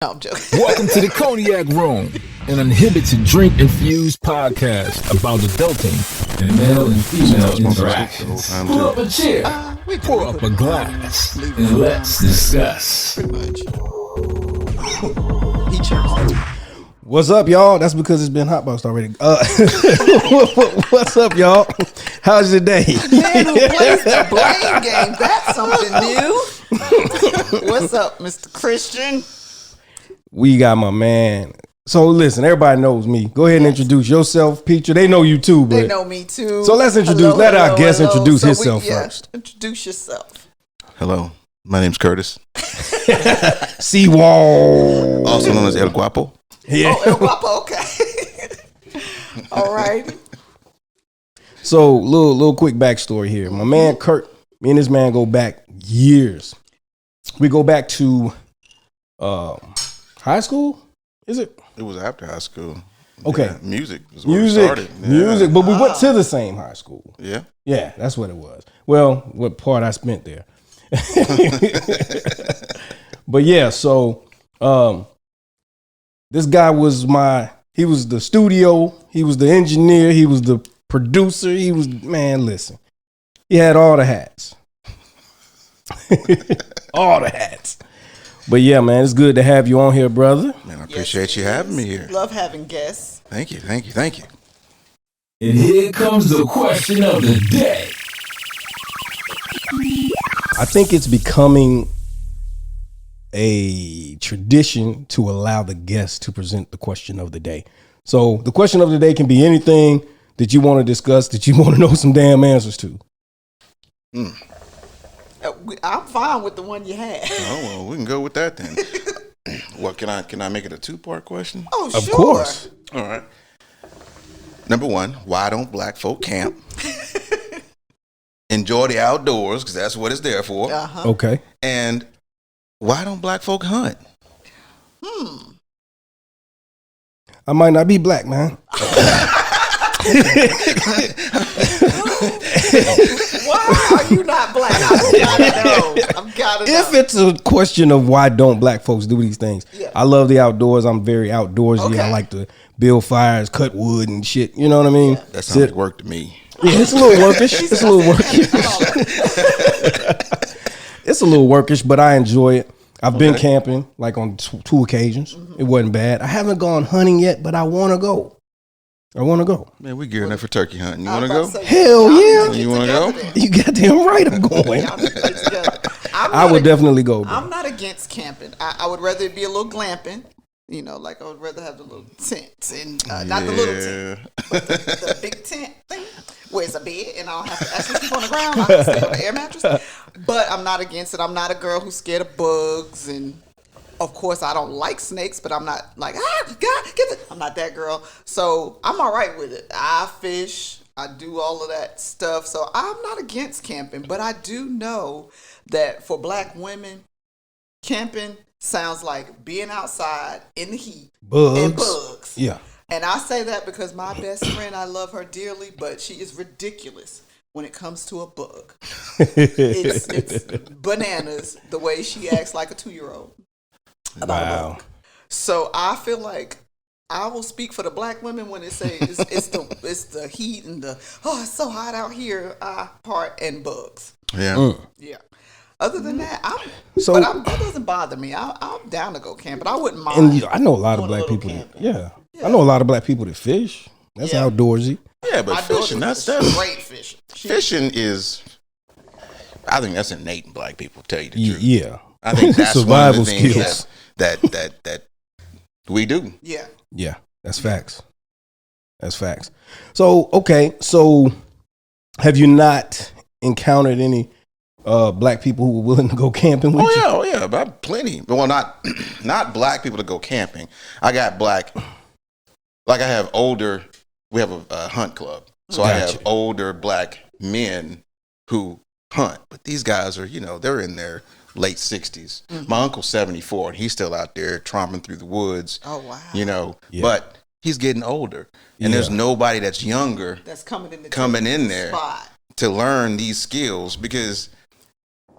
No, I'm joking. Welcome to the Cognac Room, an uninhibited drink-infused podcast about adulting and male and female interactions. Pull up a chair, pour up a glass, and let's discuss. Pretty much. He chose. What's up, y'all? That's because it's been hotboxed already. What's up, y'all? How's your day? Man who plays the blame game. That's something new. What's up, Mr. Christian? We got my man. So listen, everybody knows me. Go ahead and introduce yourself, Petra. They know you too, but They know me too. So let's introduce. Let our guest introduce himself first. Introduce yourself. Hello, my name's Curtis, Seawall, also known as El Guapo. Yeah. Oh, El Guapo, okay. All right. So little quick backstory here. My man Curt, me and this man go back years. We go back to high school. Is it? It was after high school. Okay. Yeah, music is where it started. Yeah. Music. But we went to the same high school. Yeah. Yeah, that's what it was. Well, what part I spent there. But yeah, so this guy was he was the studio, he was the engineer, he was the producer, listen. He had all the hats. All the hats. But yeah, man, it's good to have you on here, brother. Man, I appreciate you having me here. Love having guests. Thank you. And here comes the question of the day. I think it's becoming a tradition to allow the guests to present the question of the day. So the question of the day can be anything that you want to discuss, that you want to know some damn answers to. I'm fine with the one you had. Oh well, we can go with that then. What can I make it a 2-part question? Oh, sure. Of course. All right. Number 1, why don't black folk camp? Enjoy the outdoors, because that's what it's there for. Uh-huh. Okay. And why don't black folk hunt? I might not be black, man. Why are you not black? I've gotta know. If it's a question of why don't black folks do these things, Yeah. I love the outdoors. I'm very outdoorsy. Okay. I like to build fires, cut wood and shit. You know what I mean? That sounds like work to me. Yeah, it's a little workish. It's a little workish. It's a little workish, but I enjoy it. I've been camping like on two occasions. It wasn't bad. I haven't gone hunting yet, but I want to go. Man, we gearing up for turkey hunting. You want to go? Hell yeah. You want to go? You goddamn right I'm going. I would definitely go, bro. I'm not against camping. I would rather it be a little glamping. You know, like I would rather have the little tents and not the little tent, but the big tent thing where it's a bed and I don't have to actually sleep on the ground. I can sleep on the air mattress. But I'm not against it. I'm not a girl who's scared of bugs, and of course I don't like snakes. But I'm not like I'm not that girl. So I'm all right with it. I fish. I do all of that stuff. So I'm not against camping. But I do know that for black women, camping sounds like being outside in the heat and bugs. Yeah. And I say that because my best friend, I love her dearly, but she is ridiculous when it comes to a bug. It's bananas the way she acts like a 2-year-old about a bug. So I feel like I will speak for the black women when it says it's the heat and the it's so hot out here part and bugs. Yeah. Yeah. Other than that, that doesn't bother me. I'm down to go camping. I wouldn't mind. And I know a lot of black people. I know a lot of black people that fish. That's outdoorsy. Yeah, but fishing, that's great fishing. Fishing is, I think that's innate in black people, to tell you the truth. Yeah. I think that's survival one of the things skills that we do. Yeah. Yeah, that's facts. That's facts. So, okay. So, have you not encountered any black people who were willing to go camping with you? Oh yeah, but plenty. Well, not black people to go camping. I got black, like I have older. We have a hunt club, so I have older black men who hunt. But these guys are, they're in their late 60s. Mm-hmm. My uncle's 74, and he's still out there tromping through the woods. Oh wow! But he's getting older, and there's nobody that's younger that's coming in there spot to learn these skills because.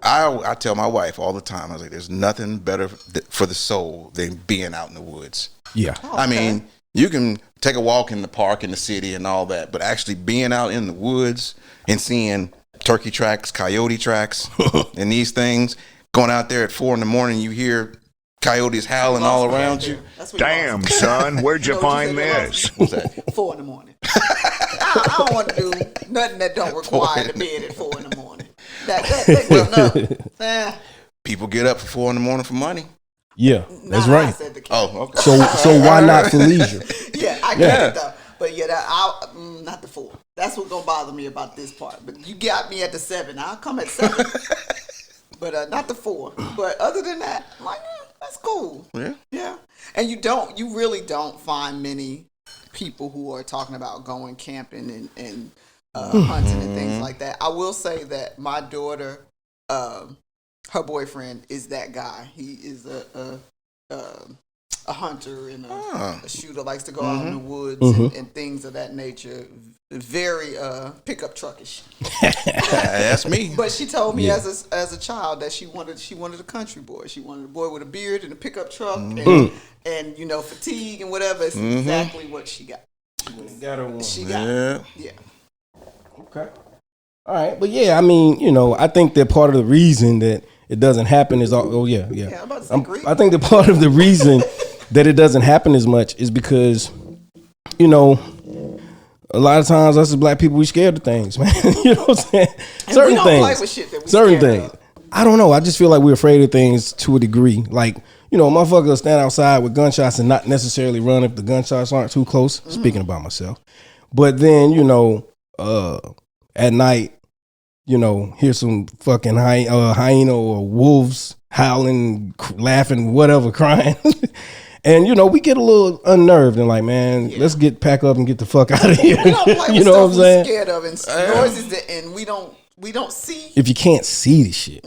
I tell my wife all the time, I was like, there's nothing better for the soul than being out in the woods. Yeah. Oh, I mean, you can take a walk in the park in the city and all that, but actually being out in the woods and seeing turkey tracks, coyote tracks, and these things, going out there at 4 a.m, you hear coyotes howling all around you. Damn, son, where'd you find this? What's that? 4 a.m. I don't want to do nothing that don't require the bed at 4 a.m. People get up for 4 a.m. for money. Yeah, that's right. Oh, okay. So why not for leisure? Yeah, I get it though. But yeah, not the 4. That's what's gonna bother me about this part. But you got me at the 7. I'll come at 7. But not the 4. But other than that, I'm like, that's cool. Yeah. And you really don't find many people who are talking about going camping and hunting and things like that. I will say that my daughter, her boyfriend is that guy. He is a hunter and a shooter, likes to go out in the woods and things of that nature. Very pickup truckish. That's me. But she told me as a child that she wanted a country boy. She wanted a boy with a beard and a pickup truck and fatigue and whatever. It's exactly what she got. Got her one. She got it. Yeah. Okay. All right, but yeah, I mean, I think that part of the reason that it doesn't happen is I'm about to say Greek. I think that part of the reason that it doesn't happen as much is because, a lot of times us as black people, we scared of things, man. You know what I'm saying? And certain we don't things. Play with shit that we certain things. Of. I don't know. I just feel like we're afraid of things to a degree. Like, motherfuckers will stand outside with gunshots and not necessarily run if the gunshots aren't too close. Speaking about myself. But then, at night, hear some fucking hyena or wolves howling, laughing, whatever, crying. And, we get a little unnerved and like, man, let's pack up and get the fuck out of here. We don't play with stuff we're scared of and noises and we don't see. If you can't see the shit.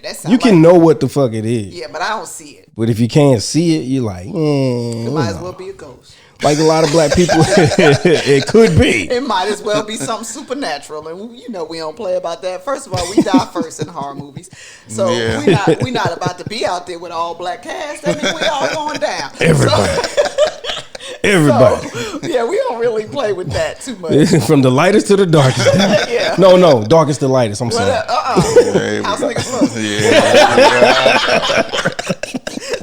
That's you can know what the fuck it is. Yeah, but I don't see it. But if you can't see it, you're like, it might as well be a ghost. Like a lot of black people, it could be. It might as well be something supernatural, and we don't play about that. First of all, we die first in horror movies, so we not about to be out there with all black cast. That means we all going down. Everybody. So, yeah, we don't really play with that too much. From the lightest to the darkest. Yeah. No, darkest to lightest. I'm sorry. House niggas look.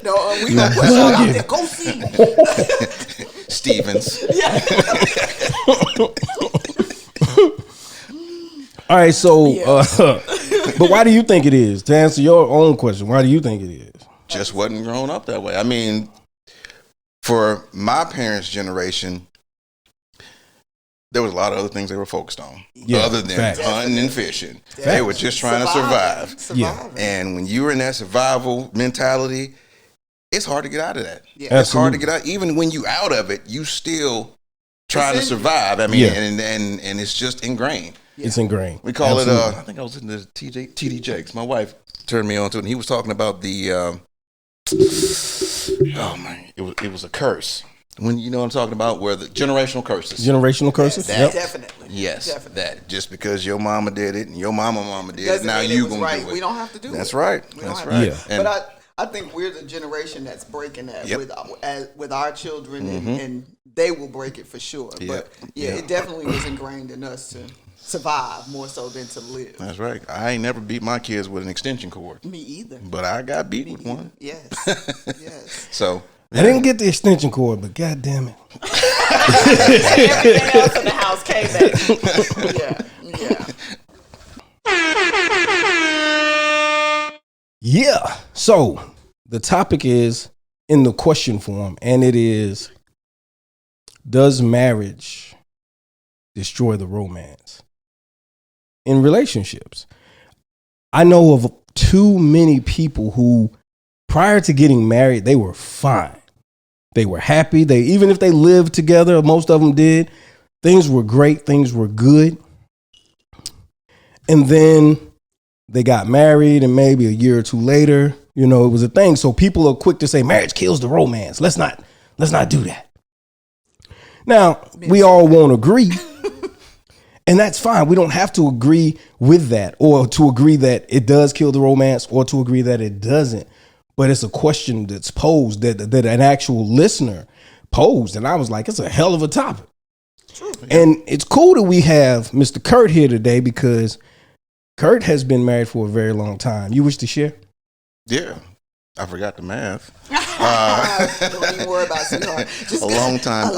No, we gonna push y'all out there. Go see. Stevens. Yeah. All right, so, but why do you think it is? To answer your own question, why do you think it is? Just wasn't grown up that way. I mean, for my parents' generation, there was a lot of other things they were focused on other than hunting and fishing. They were just trying to survive. Yeah. And when you were in that survival mentality, it's hard to get out of that. Yeah. It's hard to get out. Even when you out of it, you still trying to survive. I mean, and it's just ingrained. Yeah. It's ingrained. We call it, I think I was in the TD Jakes. My wife turned me on to it, and he was talking about the, it was a curse. When you know what I'm talking about, where the generational curses. Generational curses? Yes, definitely. Yes, definitely. that just because your mama did it and your mama did it, now you gonna do it. We don't have to do it. That's right. That's right. Yeah. But I think we're the generation that's breaking that with our children, and they will break it for sure. But it definitely was ingrained in us to survive more so than to live. That's right. I ain't never beat my kids with an extension cord. Me either. But I got beat with one. Yes. Yes. So I didn't get the extension cord, but god damn it. Everything else in the house came back. Yeah. So the topic is in the question form, and it is, does marriage destroy the romance in relationships? I know of too many people who, prior to getting married, they were fine. They were happy. Even if they lived together, most of them did, things were great. Things were good. And then they got married, and maybe a year or two later, it was a thing. So people are quick to say marriage kills the romance. Let's not do that. Now, we all won't agree. And that's fine. We don't have to agree with that, or to agree that it does kill the romance, or to agree that it doesn't. But it's a question that's posed that an actual listener posed. And I was like, it's a hell of a topic. True. And it's cool that we have Mr. Curt here today, because Curt has been married for a very long time. You wish to share? Yeah. I forgot the math. Don't even worry about it, sweetheart. Just a long time.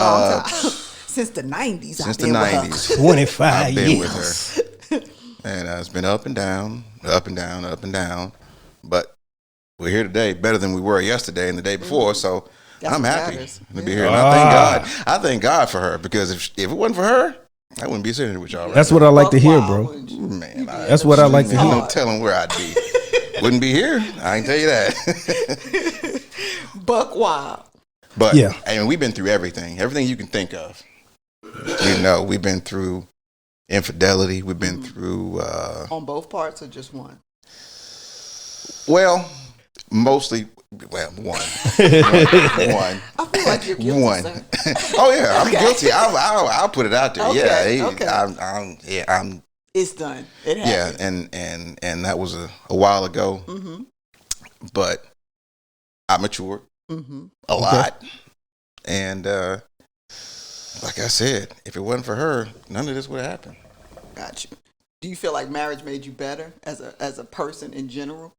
Since the 90s. Since the 90s. 25 I've been years. with her. And it's been up and down, up and down, up and down. But we're here today, better than we were yesterday and the day before. So That's I'm what happy matters. to be here. And I thank God. I thank God for her, because if it wasn't for her, I wouldn't be sitting here with y'all right That's now. what I like to hear, bro. Man, That's what I like to hear. No telling where I'd be. Wouldn't be here. I can tell you that. Buck wild. But yeah, I mean, we've been through everything you can think of. You know, we've been through infidelity. We've been through on both parts or just one? Well, mostly. Well, one. One. I feel like you're guilty. One. Sir. Oh yeah, I'm guilty. I'll put it out there. Okay, Yeah, okay. I'm. It's done. It happened. Yeah, and that was a while ago. Mm-hmm. But I matured a lot, and like I said, if it wasn't for her, none of this would have happened. Got you. Do you feel like marriage made you better as a person in general?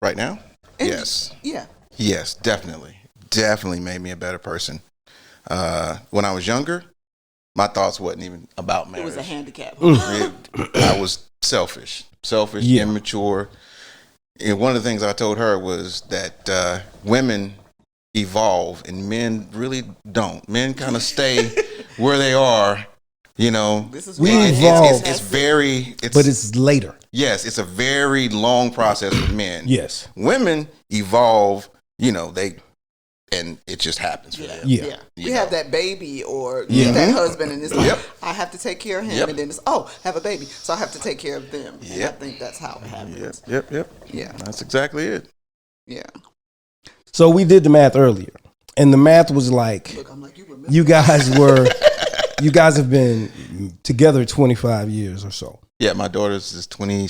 Right now? Yes. Yeah. Yes, definitely. Definitely made me a better person. When I was younger, my thoughts wasn't even about marriage. It was a handicap. I was selfish, immature. And one of the things I told her was that women evolve and men really don't. Men kind of stay where they are. You know, we evolve. But it's later. Yes, it's a very long process with men. Yes, women evolve. You know, and it just happens for them. Yeah. We have that baby or that husband, and it's like, I have to take care of him, and then it's, have a baby, so I have to take care of them. And I think that's how it happens. Yep. Yeah, that's exactly it. Yeah. So we did the math earlier, and the math was like, look, I'm like, you guys have been together 25 years or so. Yeah, my daughter's is 20.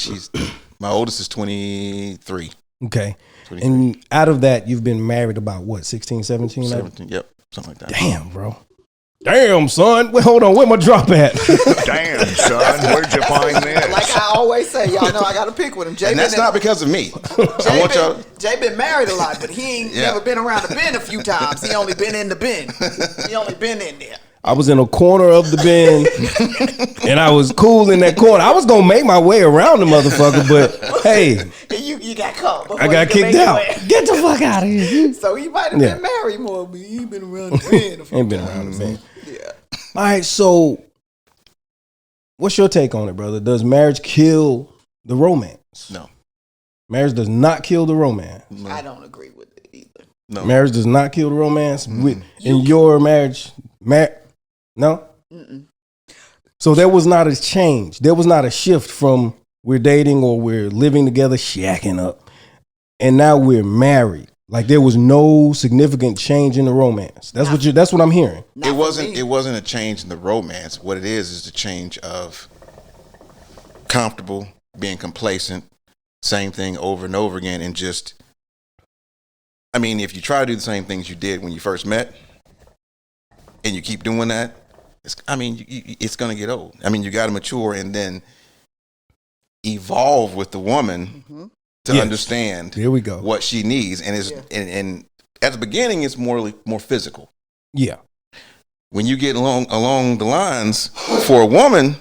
My oldest is 23. Okay. 23. And out of that, you've been married about what, 16, 17? 17, yep, something like that. Damn, bro. Damn, son. Wait, hold on. Where my drop at? Damn, son. Where'd you find this? Like I always say, y'all know I got to pick with him. And that's not because of me. Jay been married a lot, but he ain't never been around the bin a few times. He only been in the bin. He only been in there. I was in a corner of the bin, and I was cool in that corner. I was going to make my way around the motherfucker, but hey. You got caught. I got kicked out. Get the fuck out of here. So he might have been married more, but he ain't been around the bin a few Ain't been around the bin. Yeah. All right, so what's your take on it, brother? Does marriage kill the romance? No. Marriage does not kill the romance. No. I don't agree with it either. No. Marriage does not kill the romance? In your marriage, no? Mm-mm. So there was not a change. There was not a shift from we're dating or we're living together, shacking up, and now we're married. Like there was no significant change in the romance. That's what I'm hearing. It wasn't a change in the romance. What it is the change of comfortable, being complacent, same thing over and over again, and just, I mean, if you try to do the same things you did when you first met, and you keep doing that, it's going to get old. I mean, you got to mature and then evolve with the woman to understand. Here we go. What she needs, and at the beginning, it's more physical. Yeah. When you get along the lines for a woman,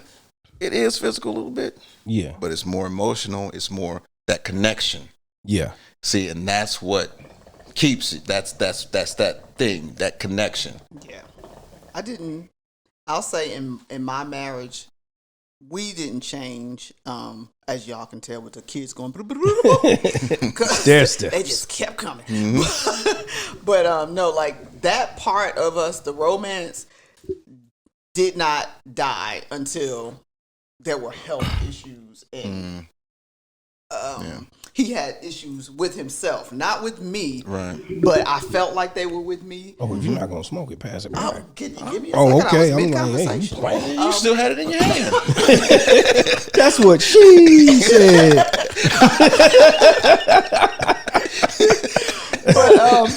it is physical a little bit. Yeah. But it's more emotional. It's more that connection. Yeah. See, and that's what keeps it. That's that thing, that connection. Yeah. I'll say in my marriage, we didn't change, as y'all can tell with the kids going, they just kept coming. Mm-hmm. But no, like that part of us, the romance, did not die until there were health issues and he had issues with himself, not with me. Right. But I felt like they were with me. Oh, if you're not gonna smoke it, pass it back. Can you give me a second? Okay. I'm like, hey, you still had it in your hand. That's what she said. But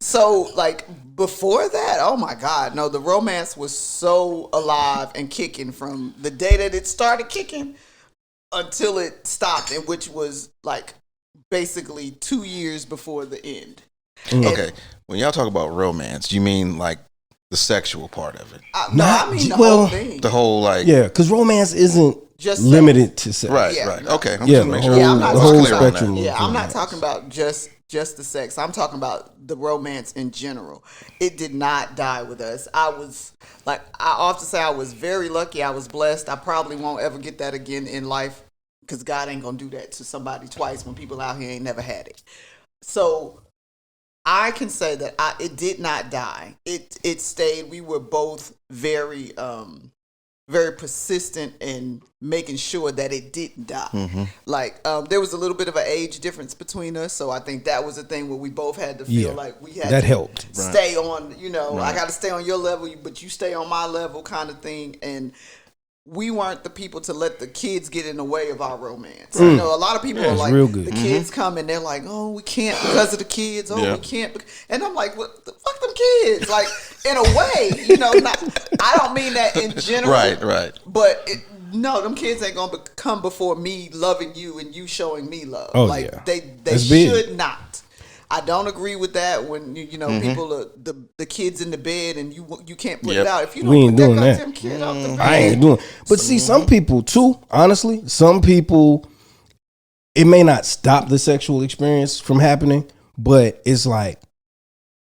so like before that, oh my God, no, the romance was so alive and kicking from the day that it started kicking until it stopped, and which was like basically 2 years before the end. Okay, when y'all talk about romance, you mean like the sexual part of it? No, I mean the whole thing. The whole like because romance isn't Just limited to sex. right, Yeah. right. Okay, I'm Yeah, just making the sure. whole- I'm the not whole talking about spectrum. Yeah, of I'm not romance. talking about just the sex. I'm talking about the romance in general. It did not die with us. I often say I was very lucky. I was blessed. I probably won't ever get that again in life because God ain't gonna do that to somebody twice when people out here ain't never had it. So I can say that it did not die. It stayed. We were both very very persistent in making sure that it didn't die. Mm-hmm. Like there was a little bit of an age difference between us, so I think that was a thing where we both had to feel like we had that to helped. stay on. I got to stay on your level, but you stay on my level, kind of thing. And we weren't the people to let the kids get in the way of our romance. You know, a lot of people are like, real good. the kids come and they're like, oh, we can't because of the kids. Oh, we can't. And I'm like, what the fuck them kids? Like, in a way, I don't mean that in general. Right. But no, them kids ain't gonna come before me loving you and you showing me love. Oh, like yeah. they That's should big. not. I don't agree with that when people are the kids in the bed and you can't put it out. If you don't We ain't put doing that that. goddamn kid out the bed, I ain't doing. But see, some people too. Honestly, some people, it may not stop the sexual experience from happening, but it's like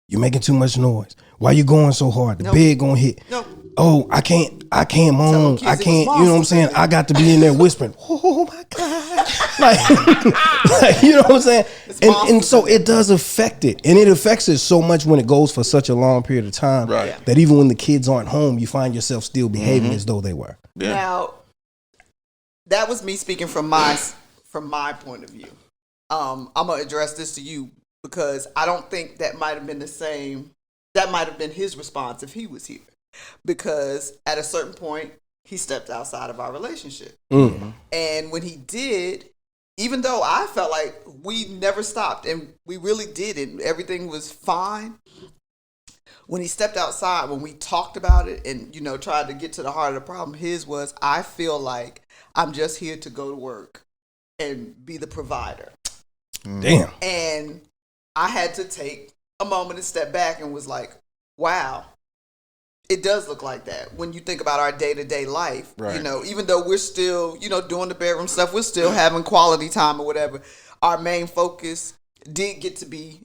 you're making too much noise. Why you going so hard? The bed gonna hit. Nope. Oh, I can't moan. kids I it was can't. You know what I'm monsters saying? in there. I got to be in there whispering. Oh my God! like you know what I'm saying? And monsters so in there. it does affect it, and it affects it so much when it goes for such a long period of time. Right. Yeah. That even when the kids aren't home, you find yourself still behaving as though they were. Yeah. Now, that was me speaking from my point of view. I'm gonna address this to you because I don't think that might have been the same. That might have been his response if he was here, because at a certain point he stepped outside of our relationship, and when he did, even though I felt like we never stopped and we really didn't, everything was fine. When he stepped outside, when we talked about it and tried to get to the heart of the problem, his was, I feel like I'm just here to go to work and be the provider. Damn. And I had to take a moment and step back and was like, wow, it does look like that when you think about our day-to-day life. Right. Even though we're still doing the bedroom stuff, we're still having quality time or whatever, our main focus did get to be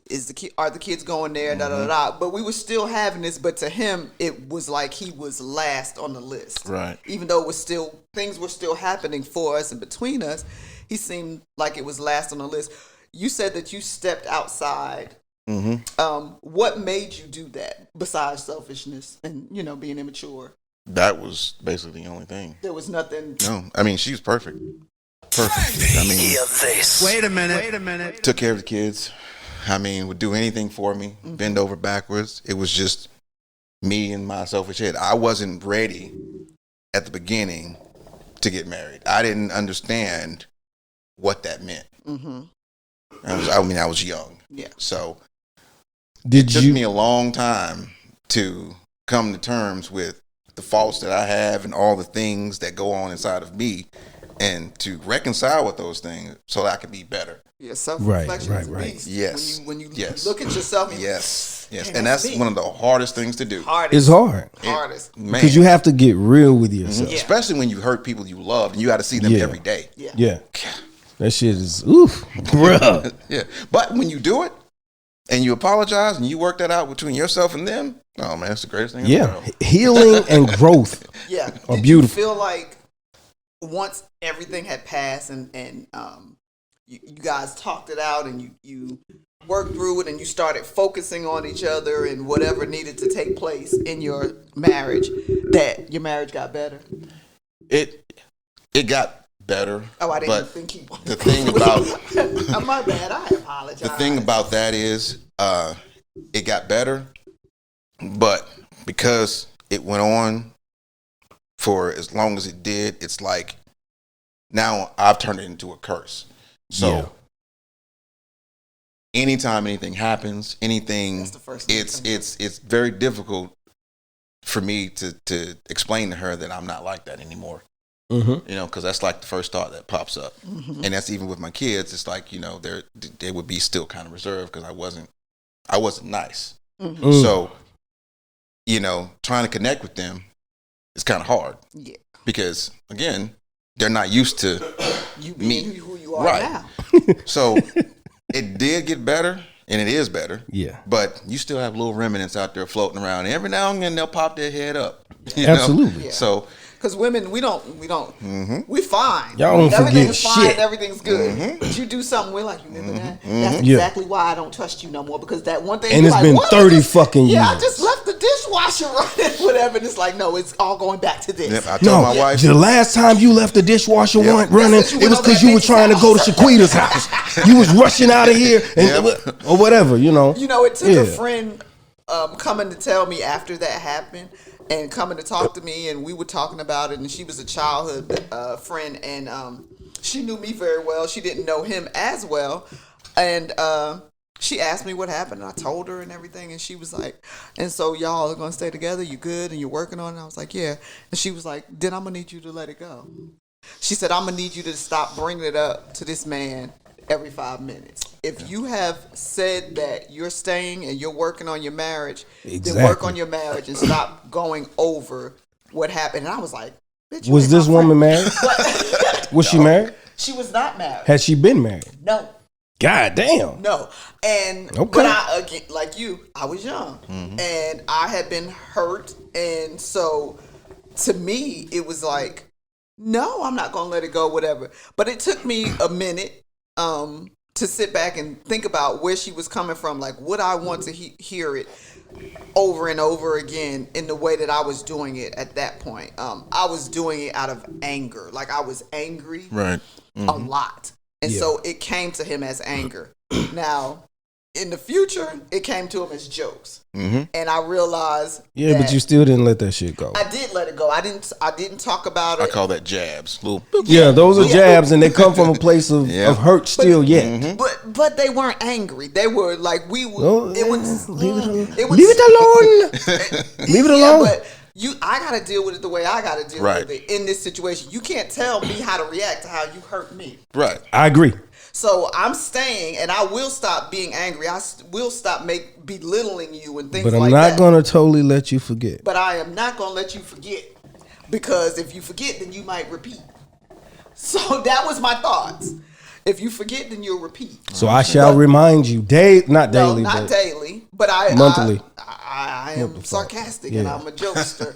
are the kids going there, but we were still having this. But to him, it was like he was last on the list, Right. even though things were still happening for us and between us, he seemed like it was last on the list. You said that you stepped outside. What made you do that besides selfishness and being immature? That was basically the only thing. There was nothing. No, I mean she's perfect. I mean, Wait a minute. took care of the kids. I mean, would do anything for me, bend over backwards. It was just me and my selfish head. I wasn't ready at the beginning to get married. I didn't understand what that meant. I was young. Yeah. So Did it took you? me a long time to come to terms with the faults that I have and all the things that go on inside of me, and to reconcile with those things so that I can be better. Yeah, self-reflection is a right. beast. Yes. When you Yes. look at yourself, and Yes. Man, And that's me. one of the hardest things to do. It's hard Hardest. Man. because you have to get real with yourself. Yeah. Especially when you hurt people you love and you got to see them Yeah. every day. Yeah. Yeah, that shit is oof, bruh. Yeah. But when you do it and you apologize and you work that out between yourself and them, oh man, that's the greatest thing in the Yeah, world. healing and growth. Yeah. Are Did beautiful. you feel like once everything had passed and you guys talked it out and you worked through it and you started focusing on each other and whatever needed to take place in your marriage, that your marriage got better? It got better. Oh, I didn't but think he. the thing about My bad. I apologize. the thing about that is it got better, but because it went on for as long as it did, it's like now I've turned it into a curse. So anytime anything happens, it's very difficult for me to explain to her that I'm not like that anymore. Mm-hmm. You know, because that's like the first thought that pops up, and that's even with my kids. It's like, you know, they would be still kind of reserved because I wasn't nice. Mm-hmm. So, you know, trying to connect with them is kind of hard. Yeah, because again, they're not used to you being who you are now. So it did get better, and it is better. Yeah, but you still have little remnants out there floating around, and every now and then they'll pop their head up. Absolutely. Yeah. So. Because women, we we fine. Y'all don't forget shit. Everything's good. Mm-hmm. But you do something, we're like, you remember that? That's exactly why I don't trust you no more. Because that one thing, and it's been 30 fucking years. Yeah, I just left the dishwasher running, whatever. And it's like, no, it's all going back to this. Yep, I told my wife. The last time you left the dishwasher running, it was because you were trying to go to Shaquita's house. You was rushing out of here or whatever, you know. You know, it took a friend coming to tell me after that happened. And coming to talk to me, and we were talking about it, and she was a childhood friend, and she knew me very well. She didn't know him as well, and she asked me what happened, and I told her and everything, and she was like, and so y'all are going to stay together? You good? And you're working on it? I was like, yeah. And she was like, then I'm going to need you to let it go. She said, I'm going to need you to stop bringing it up to this man every 5 minutes. If you have said that you're staying and you're working on your marriage, then work on your marriage and stop going over what happened. And I was like, bitch, was this woman married? Was she married? She was not married. Had she been married? No. God damn. No. And but I, again, like you, I was young and I had been hurt. And so to me, it was like, no, I'm not going to let it go, whatever. But it took me a minute to sit back and think about where she was coming from. Like, would I want to hear it over and over again in the way that I was doing it at that point? I was doing it out of anger. Like, I was angry a lot. And so it came to him as anger. Now, in the future, it came to him as jokes. And I realized but you still didn't let that shit go. I did let it go. I didn't talk about it. I call that jabs. Those are jabs, and they come from a place of hurt still yet. But they weren't angry. They were like, leave it alone. Leave it alone. But I gotta deal with it the way I gotta deal with it in this situation. You can't tell me how to react to how you hurt me. Right. I agree. So I'm staying, and I will stop being angry. I will stop belittling you and things like that. But I'm not going to totally let you forget. But I am not going to let you forget, because if you forget, then you might repeat. So that was my thoughts. If you forget, then you'll repeat. So I shall remind you, not daily, but monthly. I am sarcastic and I'm a jokester,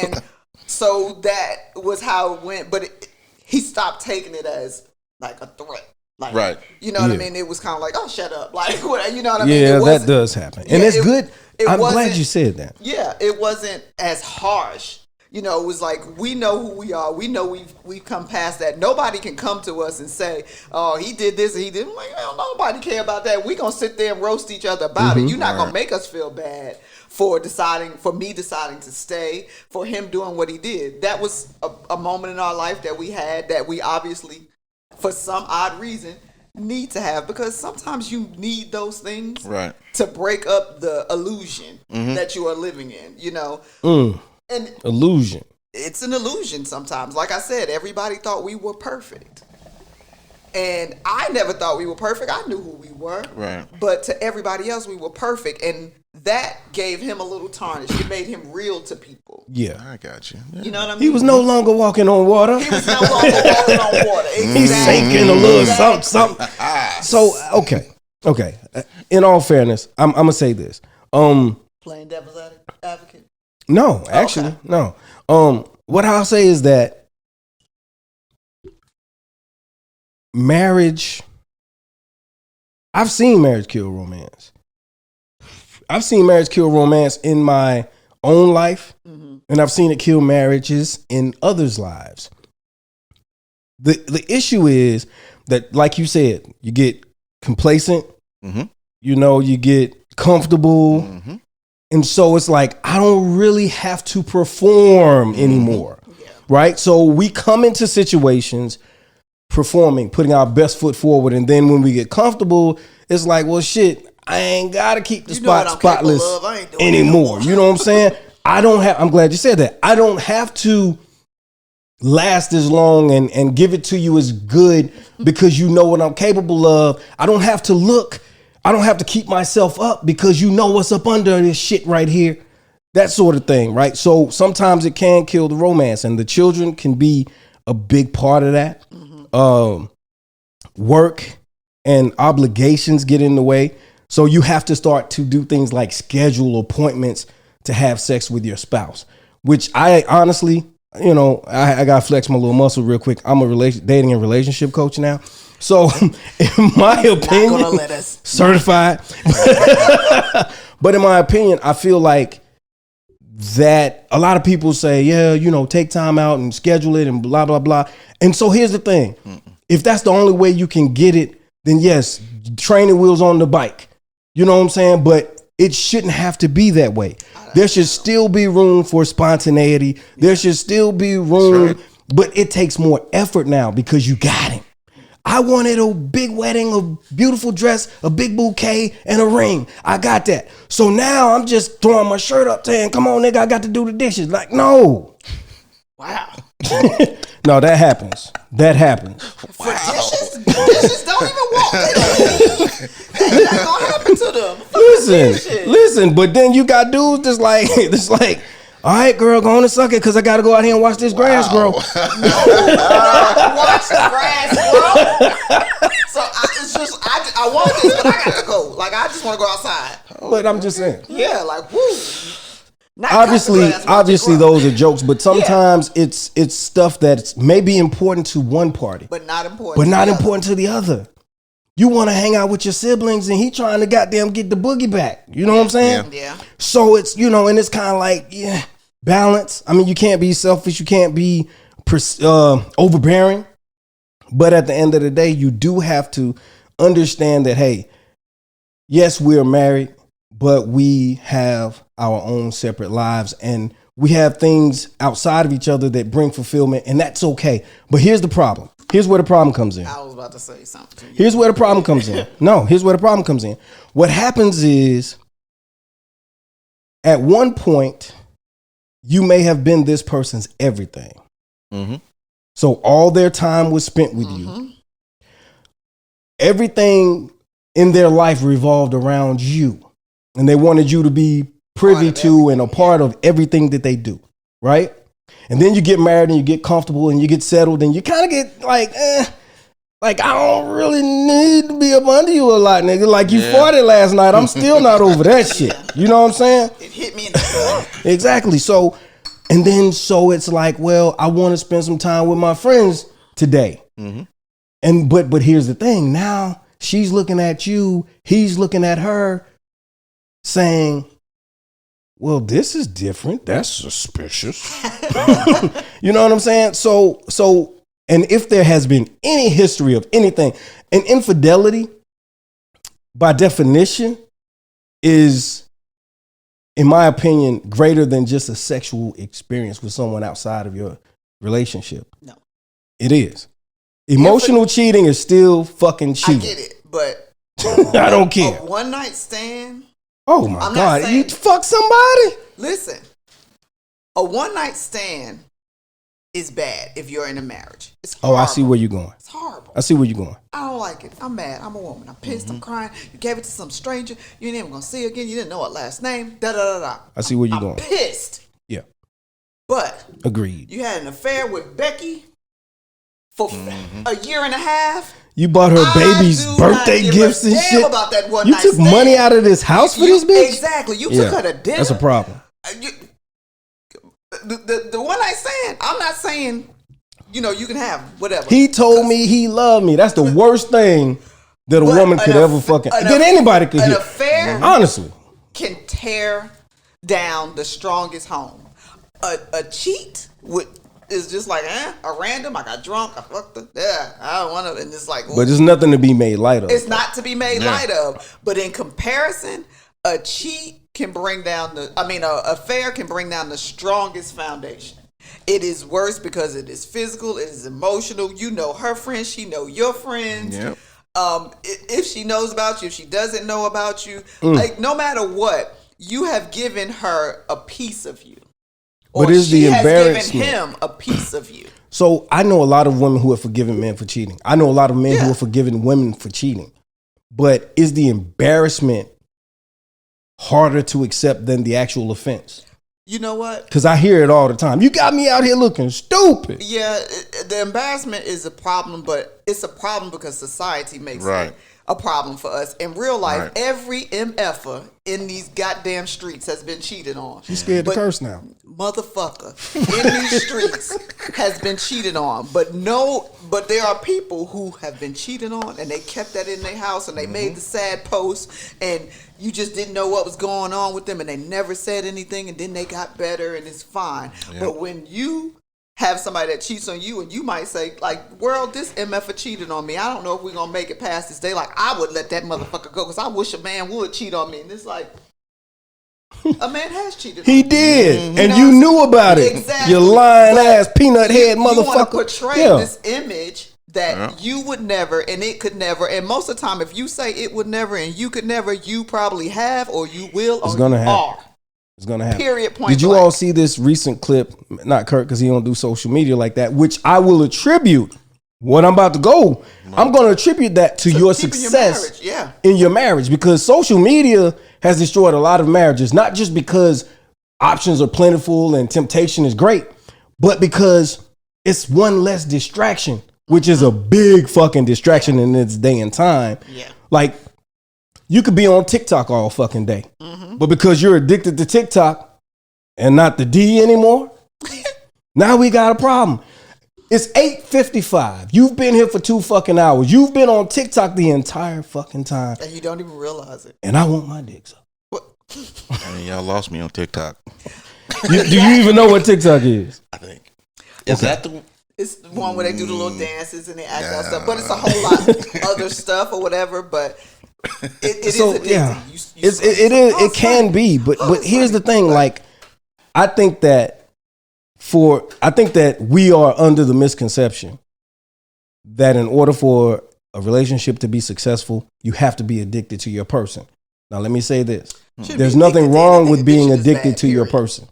and so that was how it went. But he stopped taking it as like a threat. Like, you know what I mean? It was kind of like, oh, shut up. Like, what, you know what I mean? Yeah, that does happen. And it's good. I'm glad you said that. Yeah, it wasn't as harsh. You know, it was like, we know who we are. We know we've come past that. Nobody can come to us and say, oh, he did this and he did. I'm like, hell, nobody care about that. We're going to sit there and roast each other about it. You're not going to make us feel bad for me deciding to stay, for him doing what he did. That was a moment in our life that we had that we obviously, for some odd reason, need to have, because sometimes you need those things to break up the illusion that you are living in, you know. And illusion. It's an illusion sometimes. Like I said, everybody thought we were perfect. And I never thought we were perfect. I knew who we were. Right. But to everybody else, we were perfect. And that gave him a little tarnish. It made him real to people. Yeah. I got you. Yeah. You know what I mean? He was no longer walking on water. He was no longer walking on water. Exactly. He's sinking a little something. So, okay. In all fairness, I'm going to say this. Playing devil's advocate? No, actually, no. What I'll say is that marriage, I've seen marriage kill romance. I've seen marriage kill romance in my own life, and I've seen it kill marriages in others' lives. The issue is that, like you said, you get complacent, you know, you get comfortable, and so it's like, I don't really have to perform anymore. Yeah. right? So we come into situations performing, putting our best foot forward, and then when we get comfortable, it's like, well, shit, I ain't gotta keep the spotless anymore. You know what I'm saying? I'm glad you said that. I don't have to last as long and give it to you as good because you know what I'm capable of. I don't have to keep myself up because you know what's up under this shit right here. That sort of thing, right? So sometimes it can kill the romance, and the children can be a big part of that. Work and obligations get in the way. So you have to start to do things like schedule appointments to have sex with your spouse, which I honestly, I got to flex my little muscle real quick. I'm a dating and relationship coach now. So in my opinion, certified, but in my opinion, I feel like that a lot of people say, yeah, take time out and schedule it and blah, blah, blah. And so here's the thing. If that's the only way you can get it, then yes, training wheels on the bike. You know what I'm saying? But it shouldn't have to be that way. There should still be room for spontaneity. There should still be room, but it takes more effort now because you got him. I wanted a big wedding, a beautiful dress, a big bouquet, and a ring. I got that. So now I'm just throwing my shirt up saying, come on, nigga, I got to do the dishes. Like, no. Wow. No, that happens. That happens. Wow. Dishes don't even walk. That's not gonna happen to them. Listen, but then you got dudes that's like, all right, girl, go on and suck it because I got to go out here and watch this grass grow. Watch the grass grow. So I want this, but I got to go. Like, I just want to go outside. But I'm just saying. Yeah, like, woo. Obviously, those are jokes, but sometimes it's stuff that's maybe important to one party, but not important to the other. You want to hang out with your siblings, and he trying to goddamn get the boogie back. You know what I'm saying? Yeah. So it's and it's kind of like balance. I mean, you can't be selfish, you can't be overbearing, but at the end of the day, you do have to understand that hey, yes, we're married, but we have our own separate lives, and we have things outside of each other that bring fulfillment, and that's okay. But here's the problem. Here's where the problem comes in. I was about to say something. Here's where the problem comes in. No, here's where the problem comes in. What happens is, at one point, you may have been this person's everything. Mm-hmm. So all their time was spent with you. Everything in their life revolved around you. And they wanted you to be privy to and a part of everything that they do, right? And then you get married and you get comfortable and you get settled and you kind of get like I don't really need to be up under you a lot, nigga. Like you farted last night. I'm still not over that shit. You know what I'm saying? It hit me in the throat. Exactly. So it's like, well, I want to spend some time with my friends today. Mm-hmm. And but here's the thing. Now she's looking at you. He's looking at her saying, well, this is different. That's suspicious. You know what I'm saying? So, and if there has been any history of anything, an infidelity, by definition, is, in my opinion, greater than just a sexual experience with someone outside of your relationship. No. It is. Emotional cheating is still fucking cheating. I get it, but I don't care. A one night stand. Oh my God, you fuck somebody? Listen, a one night stand is bad if you're in a marriage. It's horrible. Oh, I see where you're going. It's horrible. I see where you're going. I don't like it. I'm mad. I'm a woman. I'm pissed. I'm crying. You gave it to some stranger. You ain't even gonna see her again. You didn't know her last name. Da da da da. I see where you're going. Pissed. Yeah. But agreed. You had an affair with Becky for a year and a half. You bought her baby's birthday gifts and shit. About that one you took money out of this house for this bitch? Exactly. You took her to dinner. That's a problem. The one night stand, I'm not saying, you can have whatever. He told me he loved me. That's the worst thing that a woman could ever fucking, that anybody could hear. An affair, honestly, can tear down the strongest home. A cheat is just like, a random. I got drunk. I fucked her. Yeah, I don't want to. And it's like, but there's nothing to be made light of. It's not to be made light of. But in comparison, a cheat can bring down an affair can bring down the strongest foundation. It is worse because it is physical, it is emotional. You know her friends, she know your friends. Yep. If she knows about you, if she doesn't know about you, like no matter what, you have given her a piece of you. Or but is she the has embarrassment given him a piece of you. So I know a lot of women who have forgiven men for cheating. I know a lot of men who have forgiven women for cheating. But is the embarrassment harder to accept than the actual offense? You know what? Because I hear it all the time. You got me out here looking stupid. Yeah, the embarrassment is a problem, but it's a problem because society makes it a problem for us. In real life, every MFer in these goddamn streets has been cheated on. She's scared to curse now. Motherfucker in these streets has been cheated on. But there are people who have been cheated on and they kept that in their house and they made the sad post and you just didn't know what was going on with them and they never said anything and then they got better and it's fine. Yep. But when you have somebody that cheats on you and you might say, like, world, this MFer cheated on me. I don't know if we're going to make it past this day. Like, I would let that motherfucker go because I wish a man would cheat on me. And it's like, a man has cheated on He you. did. And you knew about it. Exactly. You lying ass peanut head motherfucker. You want to portray this image that you would never and it could never. And most of the time, if you say it would never and you could never, you probably have or you will or you are. It's gonna happen. Period. Point. Did you all see this recent clip? Not Curt, because he don't do social media like that. Which I will attribute what I'm about to go. I'm going to attribute that to your success in your marriage, because social media has destroyed a lot of marriages. Not just because options are plentiful and temptation is great, but because it's one less distraction, which is a big fucking distraction in this day and time. Yeah, like. You could be on TikTok all fucking day, but because you're addicted to TikTok and not the D anymore, now we got a problem. It's 8:55. You've been here for 2 fucking hours. You've been on TikTok the entire fucking time. And you don't even realize it. And I want my dicks up. I mean, y'all lost me on TikTok. Do you even know what TikTok is? I think. Is that the... It's the one where they do the little dances and they act out stuff, but it's a whole lot of other stuff or whatever, but... It is addicting. Yeah, it can be, but here's the thing. Like, I think that we are under the misconception that in order for a relationship to be successful, you have to be addicted to your person. Now, let me say this: there's nothing wrong with being addicted to your person.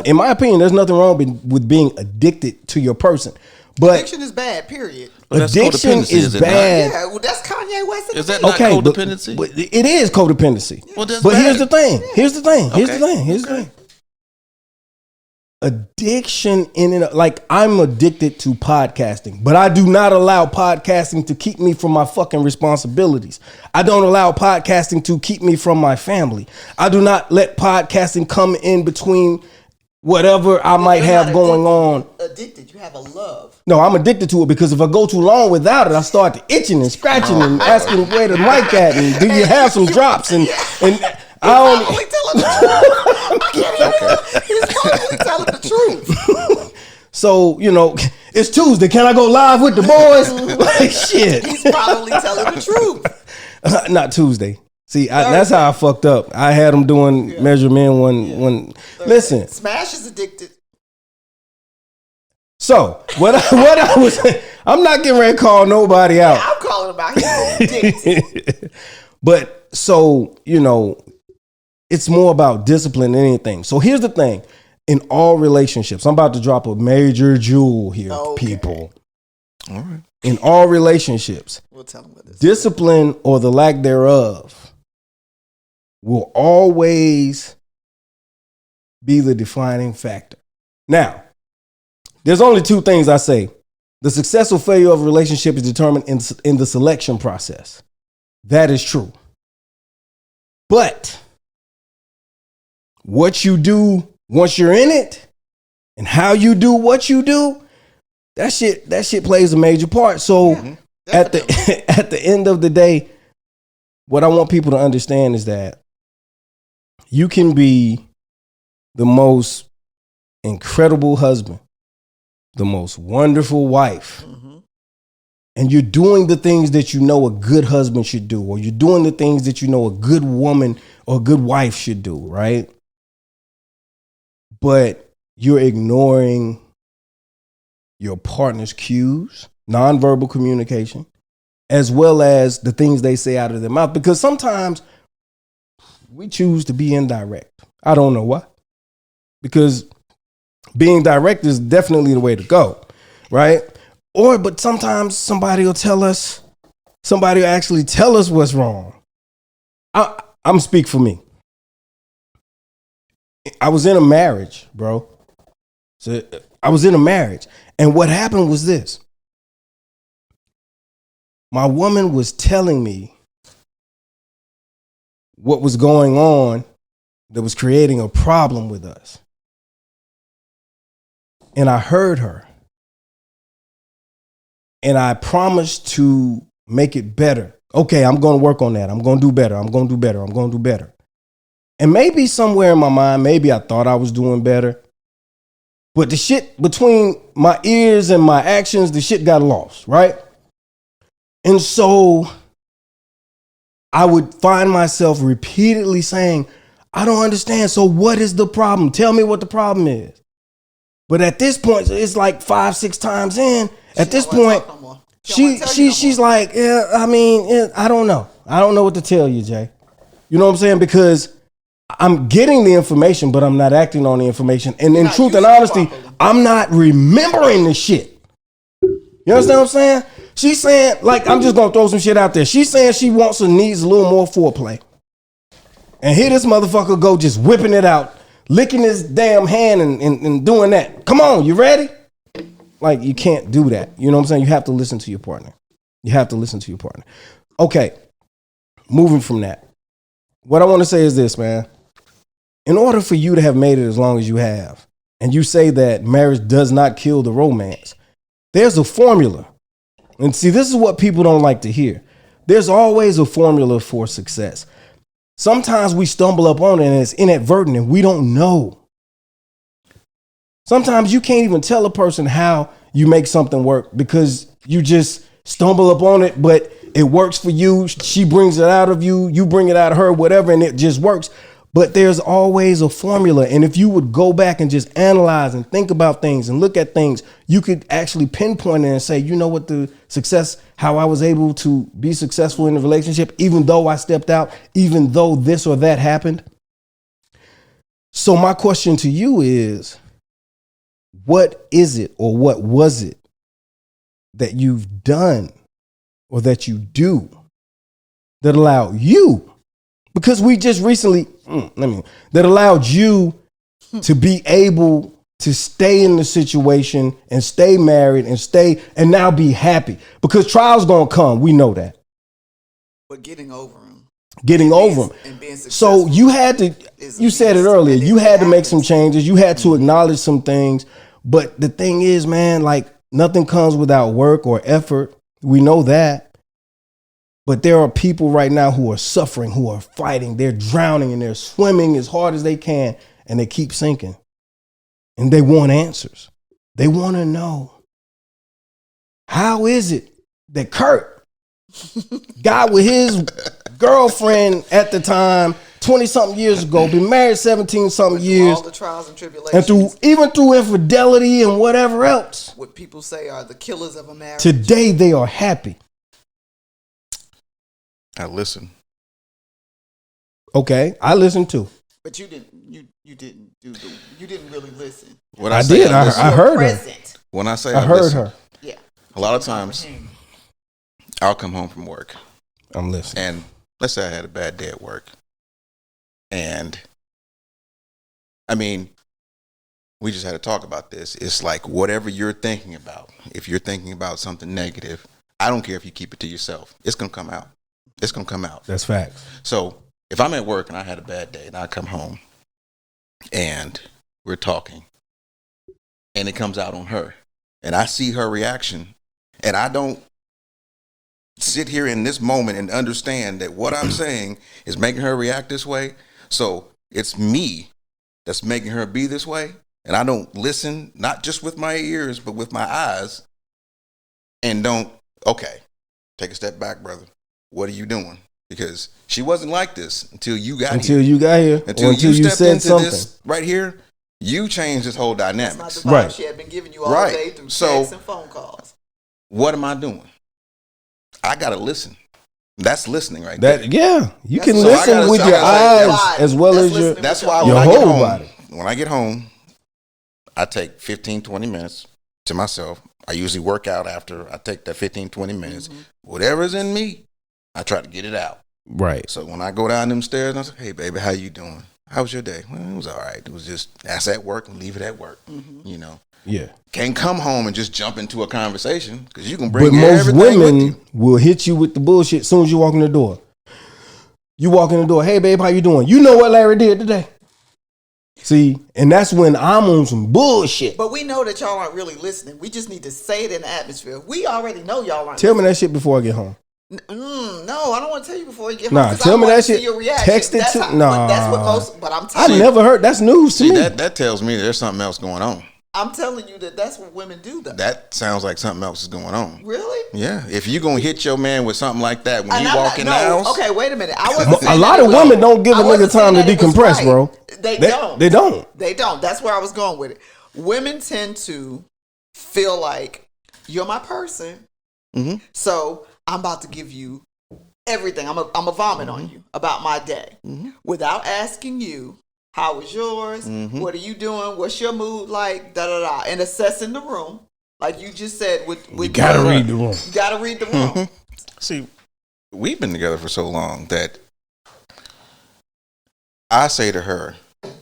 In my opinion, there's nothing wrong with being addicted to your person. But addiction is bad, period. Addiction is bad. Yeah, well, that's Kanye West. Is that not codependency? But it is codependency. Well, but here's the thing. Here's the thing. Addiction like I'm addicted to podcasting, but I do not allow podcasting to keep me from my fucking responsibilities. I don't allow podcasting to keep me from my family. I do not let podcasting come in between whatever I might have going on. Addicted, you have a love. No, I'm addicted to it because if I go too long without it, I start itching and scratching and asking where the mic at and do you have some drops and I don't. He's probably telling the truth. So it's Tuesday. Can I go live with the boys? Like shit. He's probably telling the truth. Not Tuesday. See, that's how I fucked up. I had them doing Measure Men one. Listen, Smash is addicted. So what I was, I'm not getting ready to call nobody out. Yeah, I'm calling him out. He's addicted. But so it's more about discipline than anything. So here's the thing: in all relationships, I'm about to drop a major jewel here, people. All right. In all relationships, we'll tell them what this discipline or the lack thereof will always be the defining factor. Now, there's only 2 things I say. The success or failure of a relationship is determined in the selection process. That is true. But what you do once you're in it and how you do what you do, that shit plays a major part. So at the end of the day, what I want people to understand is that you can be the most incredible husband, the most wonderful wife, and you're doing the things that you know a good husband should do, or you're doing the things that you know a good woman or a good wife should do, right? But you're ignoring your partner's cues, nonverbal communication, as well as the things they say out of their mouth. Because sometimes we choose to be indirect. I don't know why. Because being direct is definitely the way to go, right? But sometimes somebody will actually tell us what's wrong. I'm speak for me. I was in a marriage, bro. So I was in a marriage. And what happened was this. My woman was telling me what was going on that was creating a problem with us. And I heard her. And I promised to make it better. Okay, I'm going to work on that. I'm going to do better. I'm going to do better. I'm going to do better. And maybe somewhere in my mind, maybe I thought I was doing better. But the shit between my ears and my actions, the shit got lost, right? And so I would find myself repeatedly saying, I don't understand. So what is the problem? Tell me what the problem is. But at this point, it's like 5-6 times in. At this point, she's like, yeah, I mean, I don't know. I don't know what to tell you, Jay. You know what I'm saying? Because I'm getting the information, but I'm not acting on the information. And in truth and honesty, I'm not remembering the shit. You understand what I'm saying? She's saying, like, I'm just going to throw some shit out there. She's saying she wants or needs a little more foreplay. And here this motherfucker go just whipping it out, licking his damn hand and doing that. Come on, you ready? Like, you can't do that. You know what I'm saying? You have to listen to your partner. You have to listen to your partner. Okay, moving from that. What I want to say is this, man. In order for you to have made it as long as you have, and you say that marriage does not kill the romance, there's a formula. And see, this is what people don't like to hear. There's always a formula for success. Sometimes we stumble up on it and it's inadvertent and we don't know. Sometimes you can't even tell a person how you make something work because you just stumble up on it, but it works for you. She brings it out of you. You bring it out of her, whatever, and it just works. But there's always a formula. And if you would go back and just analyze and think about things and look at things, you could actually pinpoint it and say, you know what, the success, how I was able to be successful in the relationship, even though I stepped out, even though this or that happened. So my question to you is, what is it or what was it that you've done or that you do that allowed you, because we just recently, that allowed you to be able to stay in the situation and stay married and now be happy? Because trials gonna come, we know that. But getting over them. And being so you had to, you said it earlier, you had to make some changes. You had to acknowledge some things. But the thing is, man, like, nothing comes without work or effort. We know that. But there are people right now who are suffering, who are fighting. They're drowning and they're swimming as hard as they can, and they keep sinking. And they want answers. They want to know, how is it that Curt got with his girlfriend at the time 20-something years ago, been married 17-something years, all the trials and tribulations, and even through infidelity and whatever else, what people say are the killers of a marriage, today they are happy. I listen. Okay, I listen too. But you didn't really listen. When I did. I heard her. When I say I heard her. Yeah. A lot of times, I'll come home from work. I'm listening. And let's say I had a bad day at work. And I mean, we just had to talk about this. It's like, whatever you're thinking about, if you're thinking about something negative, I don't care if you keep it to yourself. It's going to come out. It's going to come out. That's facts. So if I'm at work and I had a bad day and I come home and we're talking and it comes out on her and I see her reaction and I don't sit here in this moment and understand that what I'm saying is making her react this way. So it's me that's making her be this way. And I don't listen, not just with my ears, but with my eyes, and don't, okay, take a step back, brother. What are you doing? Because she wasn't like this until you got here. Until you got here. Until you stepped said into something. this right here. You changed this whole dynamic. That's not the vibe she had been giving you all day through texts and phone calls. What am I doing? I gotta listen. That's listening right there. You can listen with your eyes as well as your. That's why your whole body. When I get home, I take 15, 20 minutes to myself. I usually work out after I take that 15, 20 minutes. Mm-hmm. Whatever's in me, I try to get it out. Right. So when I go down them stairs, I say, "Hey, baby, how you doing? How was your day?" Well, it was all right. It was just, that's at work and leave it at work. Mm-hmm. You know. Yeah. Can't come home and just jump into a conversation because you can bring most everything women with you. will hit you with the bullshit as soon as you walk in the door. You walk in the door, "Hey babe, how you doing? You know what Larry did today?" See, and that's when I'm on some bullshit. But we know that y'all aren't really listening. We just need to say it in the atmosphere. We already know y'all aren't Tell listening. me that shit before I get home. No, I don't want to tell you before you get home. Nah, tell me that shit. Your reaction. Text it to. Nah. That's what most. But I'm telling I never heard. That's news to me. That tells me there's something else going on. I'm telling you that's what women do, though. That sounds like something else is going on. Really? Yeah. If you're going to hit your man with something like that when you walk in the house. Okay, wait a minute. I wasn't a lot of women don't give a nigga time to decompress, bro. They don't. They don't. They don't. That's where I was going with it. Women tend to feel like you're my person. Mm-hmm. So I'm about to give you everything. I'm a vomit on you about my day without asking you. How was yours? Mm-hmm. What are you doing? What's your mood like? Da da da. And assessing the room, like you just said. You gotta read the room. You gotta read the room. Mm-hmm. See, we've been together for so long that I say to her,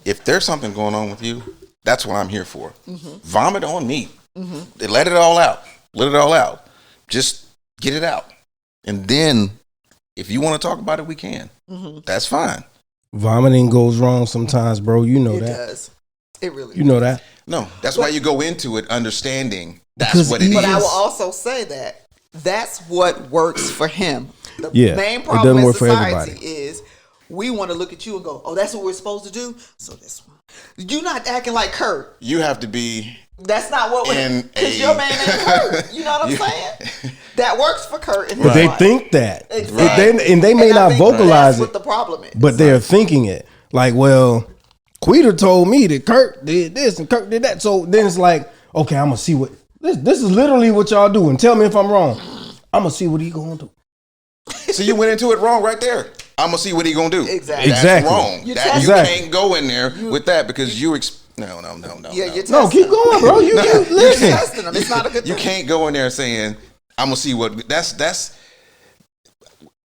if there's something going on with you, that's what I'm here for. Mm-hmm. Vomit on me. Mm-hmm. Let it all out. Let it all out. Just get it out. And then, if you want to talk about it, we can. Mm-hmm. That's fine. Vomiting goes wrong sometimes, bro. You know that. It does. It really You know that. No, that's why you go into it understanding that's what it is. But I will also say that that's what works for him. The main it problem doesn't in work for society everybody. is we want to look at you and go, "Oh, that's what we're supposed to do." So this one, you're not acting like Curt. You have to be. That's not what we're because your man ain't Curt. You know what I'm saying? That works for Curt. But they think that, exactly. and they may not vocalize that's it. What the problem is, but they're thinking it. Like, well, Quita told me that Curt did this and Curt did that. So then it's like, okay, I'm gonna see what this is literally what y'all do, and tell me if I'm wrong. I'm gonna see what he gonna do. So you went into it wrong right there. I'm gonna see what he gonna do. Exactly. That's wrong. You exactly. can't go in there with that because you. No. Yeah, no, keep going, bro. You listen. You're testing them. It's not a good thing. You can't go in there saying, "I'm gonna see what."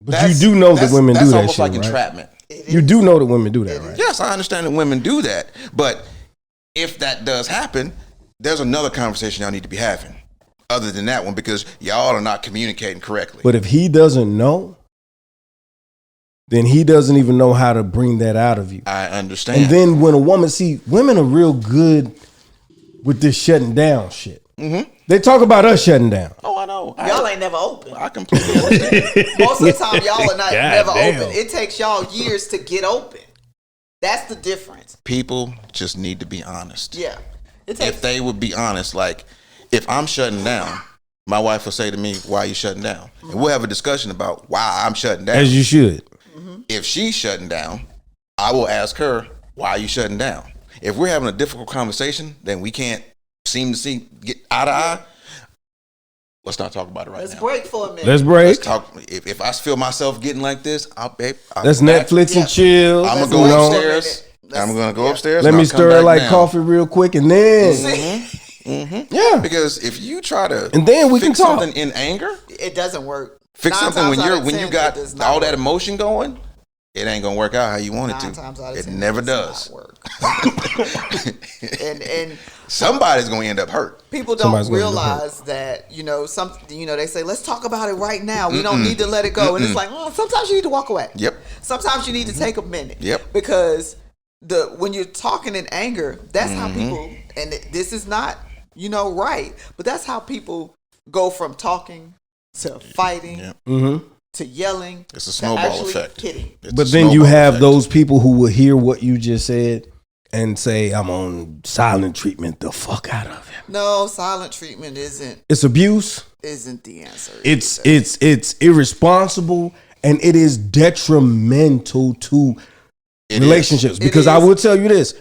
But you do know that women do that shit. That's almost like right? entrapment. You do know that women do that, right? Yes, I understand that women do that. But if that does happen, there's another conversation y'all need to be having other than that one because y'all are not communicating correctly. But if he doesn't know, then he doesn't even know how to bring that out of you. I understand. And then when a woman, women are real good with this shutting down shit. Mm-hmm. They talk about us shutting down. Oh, I know. Y'all ain't never open. I completely understand. Most of the time, y'all are not never damn. open. It takes y'all years to get open. That's the difference. People just need to be honest. Yeah. If they would be honest, like if I'm shutting down, my wife will say to me, "Why are you shutting down?" Mm-hmm. And we'll have a discussion about why I'm shutting down. As you should. Mm-hmm. If she's shutting down, I will ask her, "Why are you shutting down?" If we're having a difficult conversation, then we can't seem to get eye to eye. Let's not talk about it right now. Let's break for a minute. Let's break. Let's talk. If I feel myself getting like this, let's Netflix and chill. I'm gonna go upstairs. I'm gonna go upstairs. Let me stir it like coffee real quick, and then yeah. Because if you try to and then we fix can talk something in anger, it doesn't work. Fix something when you got all that emotion going. It ain't gonna work out how you want it to. It never does. and somebody's gonna end up hurt. People don't realize that they say let's talk about it right now. We don't need to let it go, and it's like sometimes you need to walk away. Yep. Sometimes you need to take a minute. Yep. Because when you're talking in anger, that's how people. And this is not right, but that's how people go from talking to fighting. Yep. Mm-hmm. To yelling. It's a snowball effect. But then you have those people who will hear what you just said and say, "I'm on silent treatment the fuck out of him." No, silent treatment isn't. It's abuse. Isn't the answer. It's irresponsible and it is detrimental to relationships. Because I will tell you this.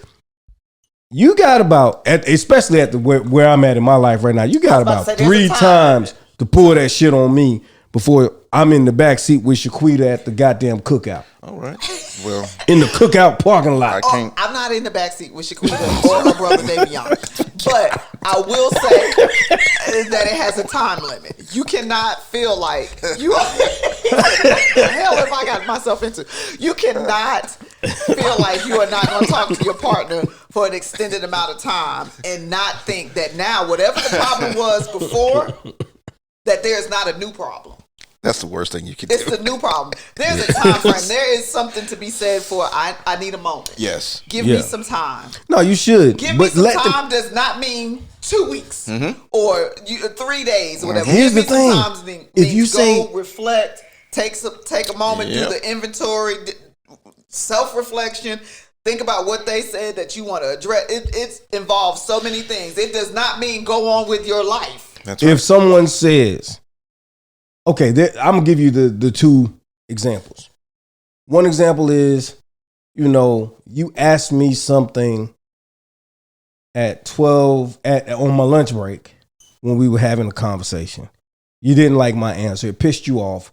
you got about, especially at the where I'm at in my life right now, you got about 3 times to pull that shit on me before I'm in the back seat with Shaquita at the goddamn cookout. All right. Well, in the cookout parking lot. I'm not in the backseat with Shaquita or her brother Davion. But I will say that it has a time limit. You cannot feel like you are, the hell have I got myself into? You cannot feel like you are not going to talk to your partner for an extended amount of time and not think that now whatever the problem was before, that there's not a new problem. That's the worst thing you can do. It's the new problem. There's a time frame. There is something to be said for I need a moment. Yes. Give me some time. No, you should. Give me some time does not mean 2 weeks or 3 days or whatever. Here's the thing. If you say reflect, take a moment, do the inventory, self-reflection, think about what they said that you want to address. It involves so many things. It does not mean go on with your life. That's right. If someone says, okay, I'm going to give you the 2 examples. One example is, you asked me something at 12 on my lunch break when we were having a conversation. You didn't like my answer. It pissed you off.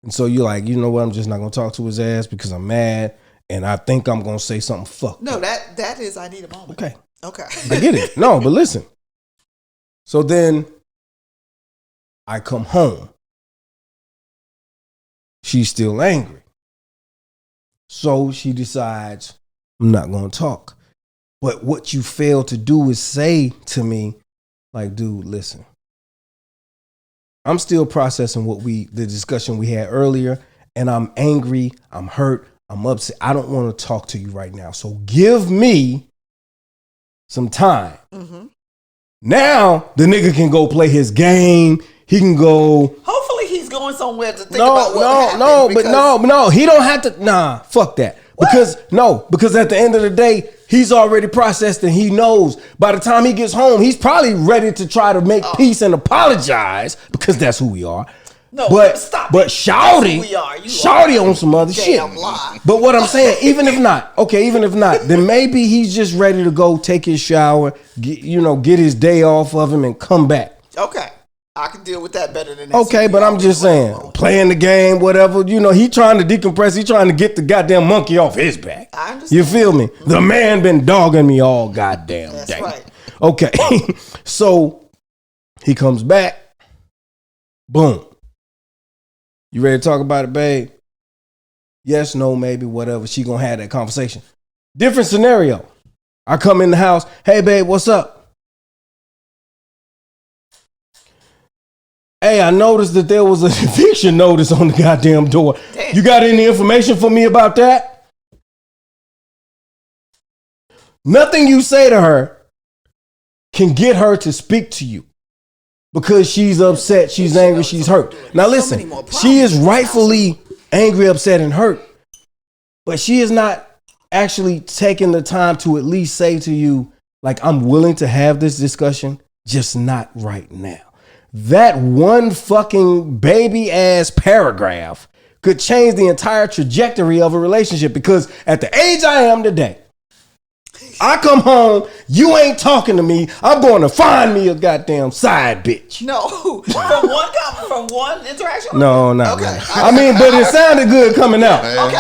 And so you're like, you know what? I'm just not going to talk to his ass because I'm mad and I think I'm going to say something fucked. No, that is I need a moment. Okay. I get it. No, but listen. So then I come home. She's still angry. So she decides, I'm not going to talk. But what you fail to do is say to me, like, dude, listen. I'm still processing the discussion we had earlier, and I'm angry, I'm hurt, I'm upset. I don't want to talk to you right now. So give me some time. Mm-hmm. Now the nigga can go play his game. He can go. Hopefully he's going somewhere to think about what happened. No, he don't have to. Nah, fuck that. Because at the end of the day, he's already processed and he knows by the time he gets home, he's probably ready to try to make peace and apologize because that's who we are. No, but Shawty on some other shit. But what I'm saying, even if not, then maybe he's just ready to go take his shower, get his day off of him and come back. Okay. I can deal with that better than that. Okay, but I'm just saying, playing the game, whatever, he trying to decompress. He trying to get the goddamn monkey off his back. I understand. You feel me? The man been dogging me all goddamn day. That's right. Okay, so he comes back. Boom. You ready to talk about it, babe? Yes, no, maybe, whatever. She gonna have that conversation. Different scenario. I come in the house. Hey, babe, what's up? Hey, I noticed that there was an eviction notice on the goddamn door. Damn. You got any information for me about that? Nothing you say to her can get her to speak to you because she's upset, she's angry, she's hurt. Now listen, she is rightfully angry, upset, and hurt, but she is not actually taking the time to at least say to you, like, I'm willing to have this discussion, just not right now. That one fucking baby ass paragraph could change the entire trajectory of a relationship because at the age I am today, I come home, you ain't talking to me, I'm going to find me a goddamn side bitch. No, from one interaction? No, not really. I mean, but it sounded good coming out. Okay,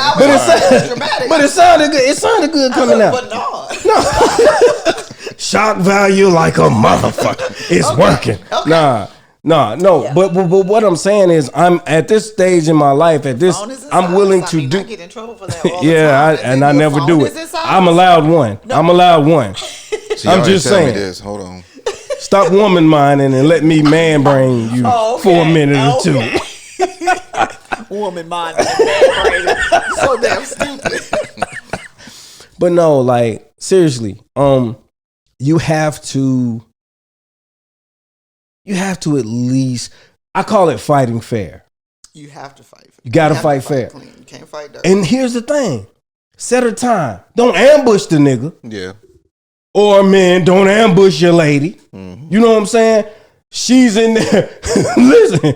it sounded good. It sounded good coming out. But no. Shock value like a motherfucker. It's working. Okay. No. Yeah. But what I'm saying is, I'm at this stage in my life. I'm willing to do. I get in trouble for that all the time. I never do it. I'm allowed one. No. I'm allowed one. See, I'm just saying. This. Hold on. Stop woman minding and let me man brain you for a minute or two. Woman minding, man brain, so damn stupid. But no, like seriously, you have to at least, I call it fighting fair. You have to fight fair. You got to fight fair. Clean. You can't fight dirty. And here's the thing. Set a time. Don't ambush the nigga. Yeah. Or men, don't ambush your lady. Mm-hmm. You know what I'm saying? She's in there. Listen,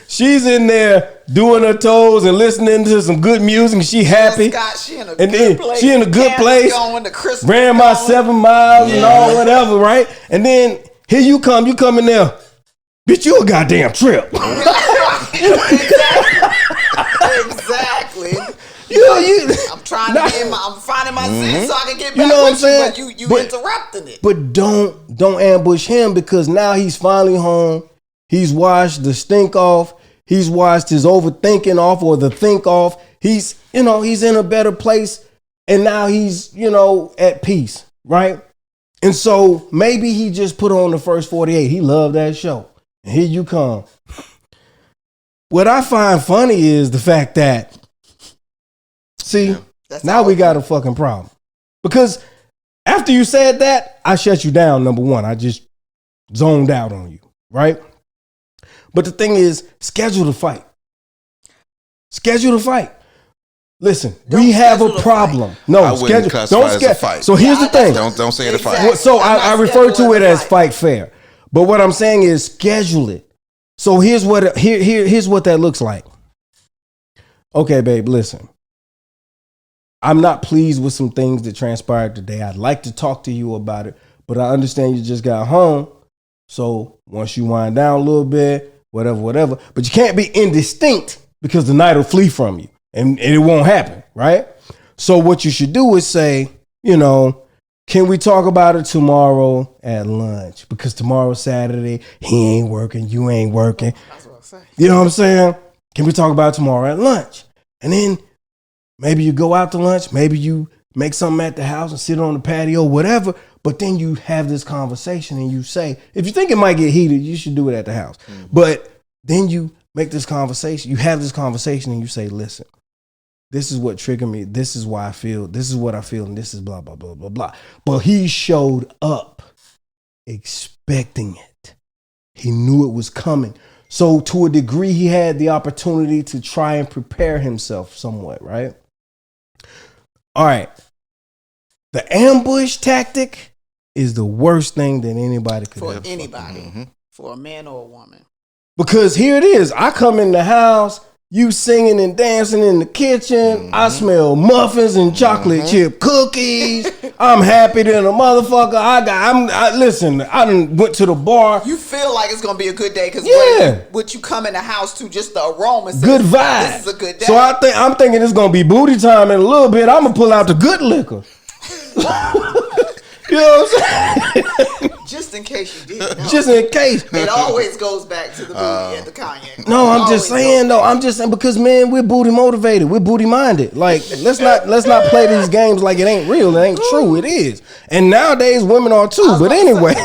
she's in there doing her toes and listening to some good music. She happy. Scott, she in a and good then place. she in a good place. Going, the ran my 7 miles and all whatever, right? And then here you come in there. Bitch, you a goddamn trip. Exactly. I'm trying to I'm finding my sense so I can get back. You know what I'm saying? But you interrupting it. But don't ambush him, because now he's finally home. He's washed the stink off. He's washed his overthinking off, or the think off. He's in a better place, and now he's at peace, right? And so maybe he just put on the first 48. He loved that show. And here you come. What I find funny is the fact that, now we got a fucking problem. Because after you said that, I shut you down, number one. I just zoned out on you, right? But the thing is, schedule the fight. Schedule the fight. Listen, we have a problem. No, I wouldn't classify it as a fight. So here's the thing. Don't say it a fight. So I refer to it as fight fair. But what I'm saying is schedule it. So here's what that looks like. Okay, babe, listen. I'm not pleased with some things that transpired today. I'd like to talk to you about it, but I understand you just got home. So once you wind down a little bit, whatever. But you can't be indistinct, because the night will flee from you and it won't happen, right? So what you should do is say, can we talk about it tomorrow at lunch? Because tomorrow's Saturday, he ain't working, you ain't working. That's what I say. You know what I'm saying? Can we talk about it tomorrow at lunch? And then maybe you go out to lunch, maybe you make something at the house and sit on the patio, whatever. But then you have this conversation and you say, if you think it might get heated, you should do it at the house. Mm-hmm. But then you make this conversation, you have this conversation and you say, listen, this is what triggered me. This is why I feel. This is what I feel. And this is blah, blah, blah, blah, blah. But he showed up expecting it. He knew it was coming. So to a degree, he had the opportunity to try and prepare himself somewhat, right? All right. The ambush tactic is the worst thing that anybody could for ever anybody, for a man or a woman. Because here it is. I come in the house, you singing and dancing in the kitchen. I smell muffins and chocolate chip cookies. I'm happy than a motherfucker. Listen, I done went to the bar. You feel like it's going to be a good day because what you come in the house to, just the aroma says, good vibe. This is a good day. So I'm thinking it's going to be booty time in a little bit. I'm going to pull out the good liquor. You know what I'm saying? Just in case you didn't know. Just in case. It always goes back to the booty and the cognac. No, I'm just saying because man, we're booty motivated. We're booty minded. Like let's not play these games like it ain't real. It ain't true. It is. And nowadays women are too. But anyway.